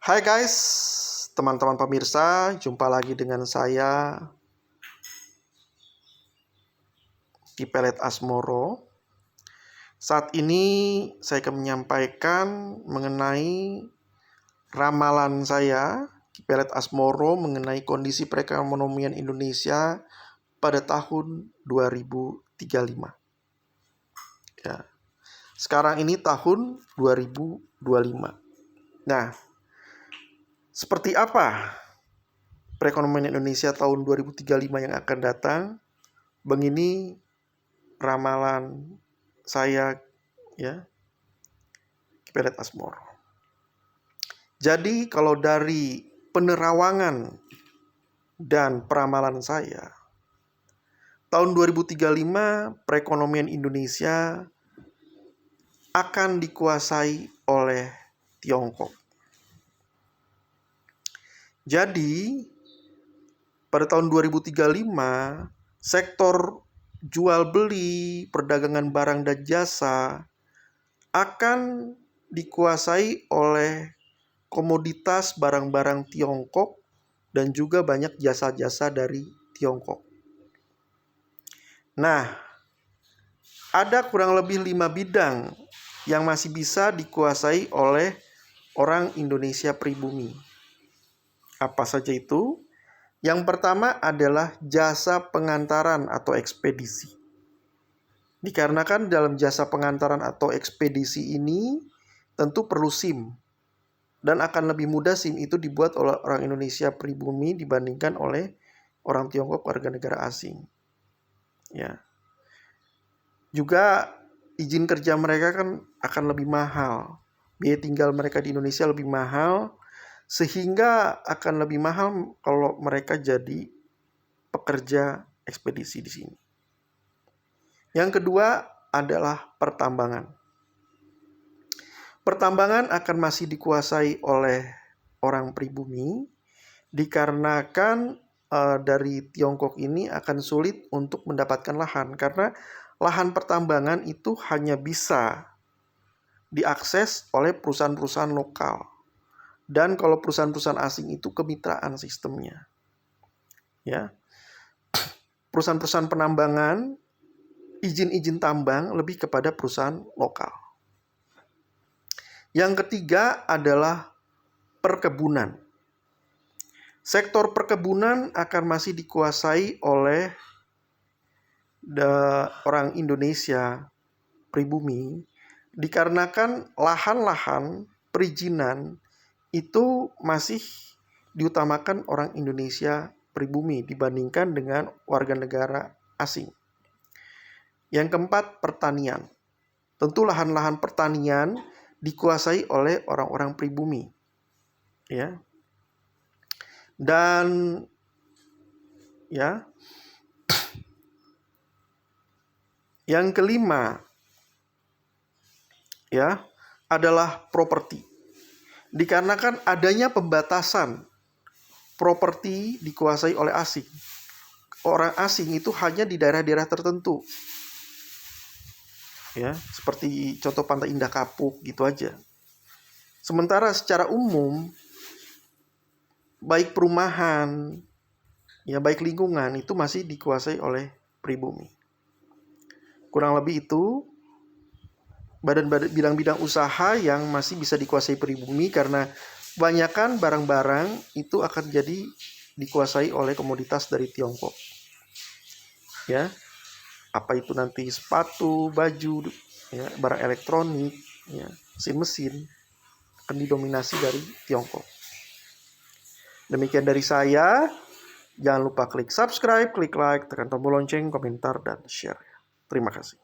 Hai guys, teman-teman pemirsa, jumpa lagi dengan saya Kipelet Asmoro. Saat ini saya akan menyampaikan mengenai ramalan saya Kipelet Asmoro mengenai kondisi perekonomian Indonesia pada tahun 2035. Ya. Sekarang ini tahun 2025. Nah, seperti apa perekonomian Indonesia tahun 2035 yang akan datang? Begini ramalan saya, ya, Kipelet Asmoro. Jadi kalau dari penerawangan dan peramalan saya, tahun 2035 perekonomian Indonesia akan dikuasai oleh Tiongkok. Jadi pada tahun 2035 sektor jual beli, perdagangan barang dan jasa akan dikuasai oleh komoditas barang-barang Tiongkok dan juga banyak jasa-jasa dari Tiongkok. Nah, ada kurang lebih 5 bidang yang masih bisa dikuasai oleh orang Indonesia pribumi. Apa saja itu? Yang pertama adalah jasa pengantaran atau ekspedisi. Dikarenakan dalam jasa pengantaran atau ekspedisi ini tentu perlu SIM. Dan akan lebih mudah SIM itu dibuat oleh orang Indonesia pribumi dibandingkan oleh orang Tiongkok warga negara asing. Ya. Juga izin kerja mereka kan akan lebih mahal. Biaya tinggal mereka di Indonesia lebih mahal. Sehingga akan lebih mahal kalau mereka jadi pekerja ekspedisi di sini. Yang kedua adalah pertambangan. Pertambangan akan masih dikuasai oleh orang pribumi dikarenakan dari Tiongkok ini akan sulit untuk mendapatkan lahan karena lahan pertambangan itu hanya bisa diakses oleh perusahaan-perusahaan lokal. Dan kalau perusahaan-perusahaan asing itu kemitraan sistemnya. Ya. Perusahaan-perusahaan penambangan, izin-izin tambang lebih kepada perusahaan lokal. Yang ketiga adalah perkebunan. Sektor perkebunan akan masih dikuasai oleh orang Indonesia pribumi dikarenakan lahan-lahan perizinan itu masih diutamakan orang Indonesia pribumi dibandingkan dengan warga negara asing. Yang keempat, pertanian. Tentu lahan-lahan pertanian dikuasai oleh orang-orang pribumi. Ya. Dan ya. Yang kelima ya adalah properti. Dikarenakan adanya pembatasan properti dikuasai oleh asing. Orang asing itu hanya di daerah-daerah tertentu. Ya, seperti contoh Pantai Indah Kapuk gitu aja. Sementara secara umum baik perumahan, ya baik lingkungan itu masih dikuasai oleh pribumi. Kurang lebih itu bidang-bidang usaha yang masih bisa dikuasai pribumi karena kebanyakan barang-barang itu akan jadi dikuasai oleh komoditas dari Tiongkok. Ya. Apa itu nanti sepatu, baju, ya, barang elektronik, ya, mesin akan didominasi dari Tiongkok. Demikian dari saya. Jangan lupa klik subscribe, klik like, tekan tombol lonceng, komentar, dan share. Terima kasih.